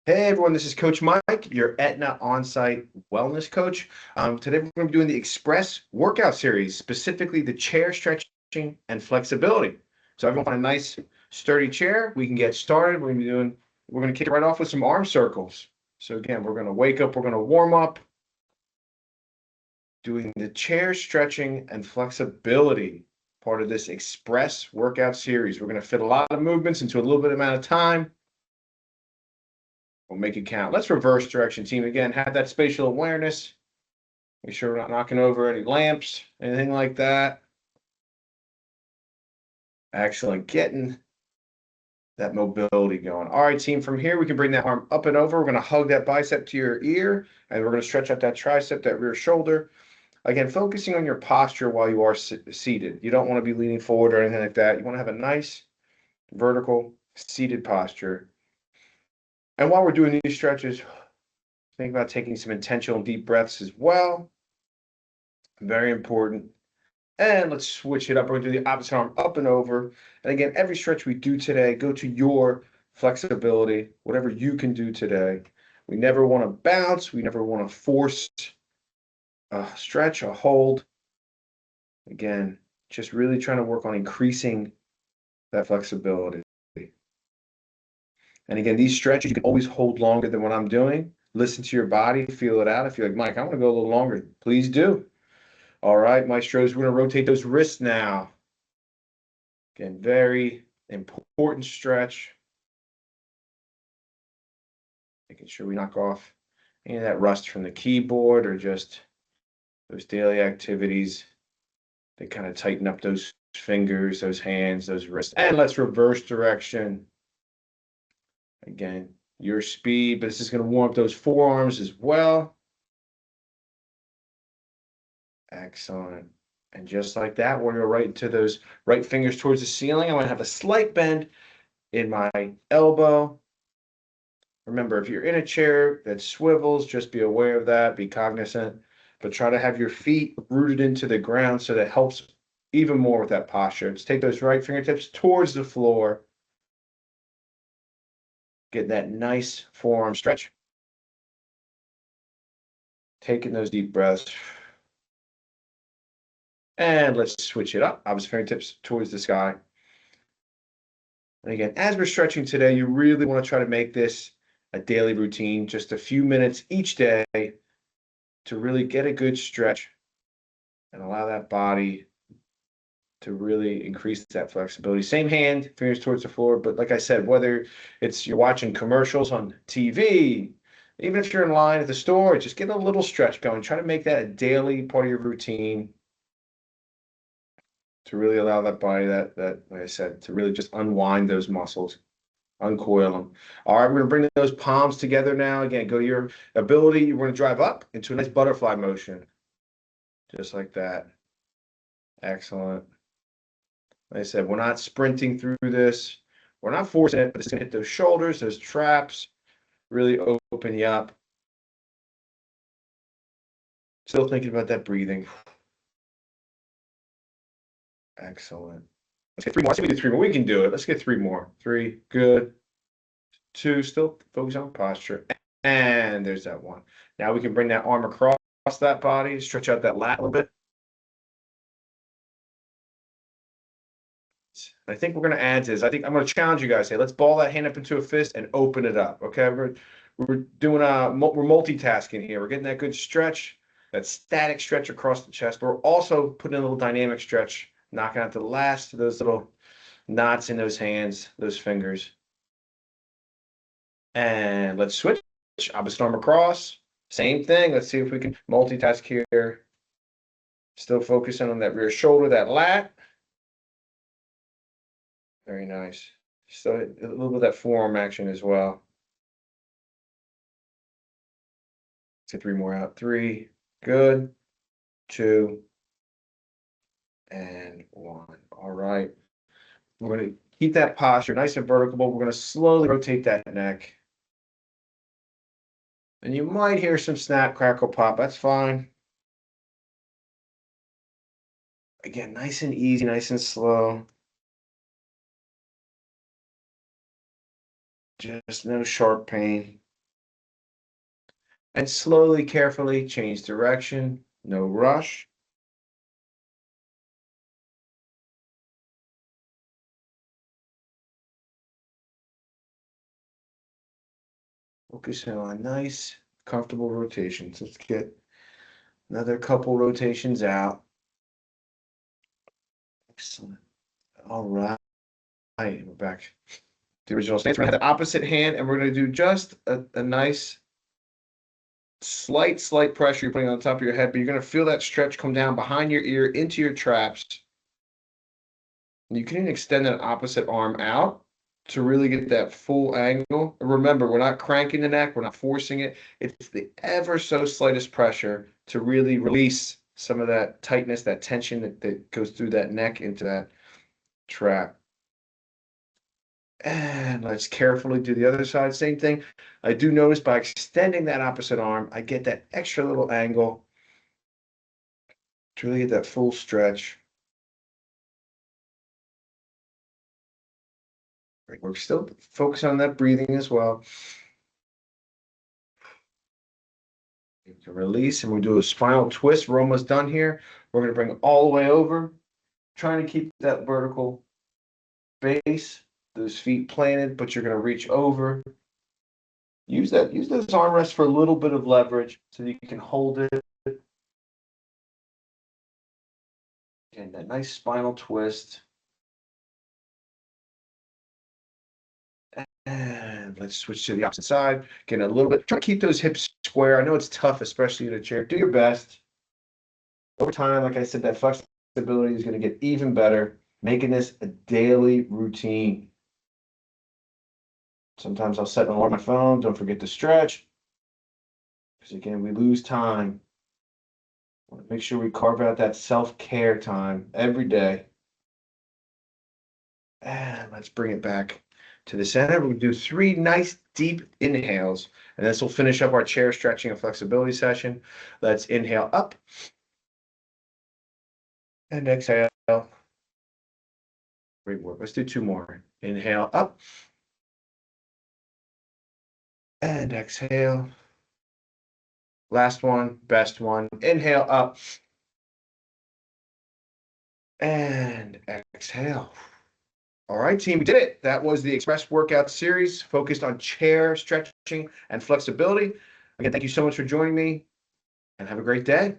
Hey everyone, this is Coach Mike, your Aetna on-site wellness coach. Today we're going to be doing the Express workout series, specifically the chair stretching and flexibility. So everyone find a nice sturdy chair. We can get started. We're going to kick it right off with some arm circles. So again, we're going to wake up, we're going to warm up, doing the chair stretching and flexibility part of this Express workout series. We're going to fit a lot of movements into a little bit amount of time. We'll make it count. Let's reverse direction, team. Again, have that spatial awareness. Make sure we're not knocking over any lamps, anything like that. Excellent. Getting that mobility going. All right, team. From here, we can bring that arm up and over. We're going to hug that bicep to your ear, and we're going to stretch out that tricep, that rear shoulder. Again, focusing on your posture while you are seated. You don't want to be leaning forward or anything like that. You want to have a nice vertical seated posture. And while we're doing these stretches, think about taking some intentional deep breaths as well. Very important. And let's switch it up. We're going to do the opposite arm up and over. And again, every stretch we do today, go to your flexibility, whatever you can do today. We never want to bounce. We never want to force a stretch, a hold. Again, just really trying to work on increasing that flexibility. And again, these stretches, you can always hold longer than what I'm doing. Listen to your body, feel it out. If you're like, Mike, I want to go a little longer, please do. All right, maestros, we're going to rotate those wrists now. Again, very important stretch. Making sure we knock off any of that rust from the keyboard or just those daily activities that kind of tighten up those fingers, those hands, those wrists. And let's reverse direction. Again, your speed, but this is going to warm up those forearms as well. Excellent. And just like that, we're going to right into those right fingers towards the ceiling. I'm going to have a slight bend in my elbow. Remember, if you're in a chair that swivels, just be aware of that, be cognizant, but try to have your feet rooted into the ground so that helps even more with that posture. Let's take those right fingertips towards the floor. Get that nice forearm stretch. Taking those deep breaths. And let's switch it up. Opposite fingertips towards the sky. And again, as we're stretching today, you really want to try to make this a daily routine, just a few minutes each day to really get a good stretch and allow that body to really increase that flexibility. Same hand, fingers towards the floor. But like I said, whether it's you're watching commercials on TV, even if you're in line at the store, just get a little stretch going. Try to make that a daily part of your routine to really allow that body that like I said, to really just unwind those muscles, uncoil them. All right, we're gonna bring those palms together now. Again, go to your ability. You're gonna drive up into a nice butterfly motion, just like that. Excellent. Like I said, we're not sprinting through this. We're not forcing it, but it's going to hit those shoulders, those traps, really open you up. Still thinking about that breathing. Excellent. Let's get three more. I say we do three more. We can do it. Let's get three more. Three. Good. Two. Still focus on posture. And there's that one. Now we can bring that arm across that body, stretch out that lat a little bit. I think we're going to add to this. I think I'm going to challenge you guys. Hey, let's ball that hand up into a fist and open it up. Okay, we're doing we're multitasking here. We're getting that good stretch, that static stretch across the chest. But we're also putting a little dynamic stretch, knocking out the last of those little knots in those hands, those fingers. And let's switch. Opposite arm across. Same thing. Let's see if we can multitask here. Still focusing on that rear shoulder, that lat. Very nice. So a little bit of that forearm action as well. Let's get three more out. Three. Good. Two. And one. All right. We're going to keep that posture nice and vertical. We're going to slowly rotate that neck. And you might hear some snap, crackle, pop. That's fine. Again, nice and easy, nice and slow. Just no sharp pain. And slowly, carefully change direction. No rush. Focusing on nice, comfortable rotations. Let's get another couple rotations out. Excellent. All right. We're back to the original stance. We're going to have the opposite hand, and we're going to do just a nice slight pressure you're putting on top of your head, but you're going to feel that stretch come down behind your ear into your traps. You can even extend that opposite arm out to really get that full angle. Remember, we're not cranking the neck, we're not forcing it. It's the ever so slightest pressure to really release some of that tightness, that tension that goes through that neck into that trap. And let's carefully do the other side. Same thing. I do notice by extending that opposite arm, I get that extra little angle to really get that full stretch. We're still focusing on that breathing as well. You can release, and we do a spinal twist. We're almost done here. We're going to bring it all the way over, trying to keep that vertical base, those feet planted, but you're going to reach over. Use those armrests for a little bit of leverage so that you can hold it. And that nice spinal twist. And let's switch to the opposite side. Get a little bit, try to keep those hips square. I know it's tough, especially in a chair. Do your best. Over time, like I said, that flexibility is going to get even better, making this a daily routine. Sometimes I'll set an alarm on my phone. Don't forget to stretch. Because again, we lose time. I want to make sure we carve out that self-care time every day. And let's bring it back to the center. We'll do 3 nice deep inhales, and this will finish up our chair stretching and flexibility session. Let's inhale up and exhale. Great work. Let's do 2 more. Inhale up and exhale. Last one, best one. Inhale up and exhale. All right, team, we did it. That was the Express Workout Series focused on chair stretching and flexibility. Again, thank you so much for joining me, and have a great day.